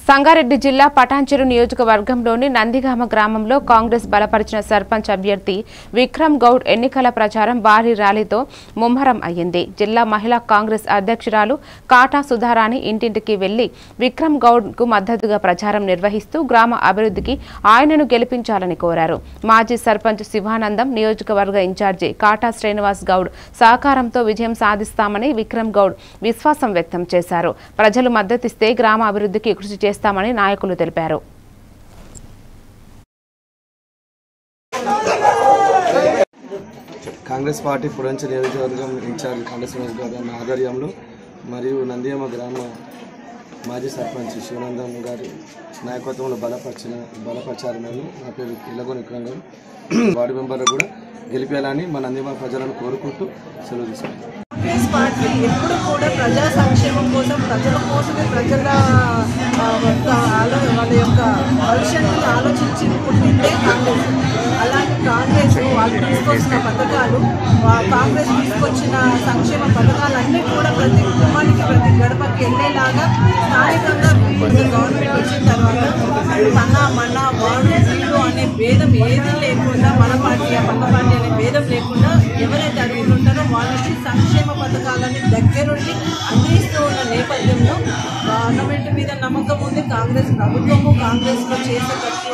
సంగారెడ్డి జిల్లా పటాన్చెరు నియోజకవర్గంలోని నందిగామ గ్రామంలో కాంగ్రెస్ బలపరిచిన సర్పంచ్ అభ్యర్థి విక్రమ్ గౌడ్ ఎన్నికల ప్రచారం భారీ ర్యాలీతో ముమ్మరం అయ్యింది. జిల్లా మహిళా కాంగ్రెస్ అధ్యక్షురాలు కాటా సుధారాణి ఇంటింటికి వెళ్లి విక్రమ్ గౌడ్ కు మద్దతుగా ప్రచారం నిర్వహిస్తూ గ్రామ అభివృద్ధికి ఆయనను గెలిపించాలని కోరారు. మాజీ సర్పంచ్ శివానందం, నియోజకవర్గ ఇన్ఛార్జి కాటా శ్రీనివాస్ గౌడ్ సహకారంతో విజయం సాధిస్తామని విక్రమ్ గౌడ్ విశ్వాసం వ్యక్తం చేశారు. ప్రజలు మద్దతిస్తే గ్రామ అభివృద్ధికి కృషి చేస్తామని నాయకులు తెలిపారు. కాంగ్రెస్ పార్టీ పుడంచెరు నియోజకవర్గం ఇన్ఛార్జ్ కాంగ్రెస్ నియోజకవర్గం ఆధ్వర్యంలో మరియు నందిగామ గ్రామ మాజీ సర్పంచ్ శివానందం గారి నాయకత్వంలో బలపరిచారని నా పేరు ఇలగోని విక్రమ్ గౌడ్ వార్డు మెంబర్లు కూడా గెలిపేయాలని మన నందిగామ ప్రజలను కోరుకుంటూ సెలవు తీసుకుంటాం. కాంగ్రెస్ పార్టీ ఎప్పుడు కూడా ప్రజా సంక్షేమం కోసం, ప్రజల కోసమే, ప్రజల వాళ్ళ యొక్క భవిష్యత్తుని ఆలోచించి పుట్టిందే కాంగ్రెస్. అలాంటి కాంగ్రెస్ వాళ్ళు తీసుకొచ్చిన పథకాలు, కాంగ్రెస్ తీసుకొచ్చిన సంక్షేమ పథకాలన్నీ కూడా ప్రతి కుటుంబానికి, ప్రతి గడపకి వెళ్ళేలాగా స్థానికంగా గవర్నమెంట్ వచ్చిన తర్వాత మన వాడు వీడు అనే భేదం ఏదీ లేకుండా, మన పార్టీ పక్క పార్టీ అనే భేదం లేకుండా ఎవరైతే అర్హులు ఉంటారో వాళ్ళకి సంక్షేమ పథకాలని దగ్గరుండి అందిస్తూ ఉన్న నేపథ్యంలో గవర్నమెంట్ మీద నమ్మకం ఉంది. కాంగ్రెస్ ప్రభుత్వము కాంగ్రెస్లో చేసే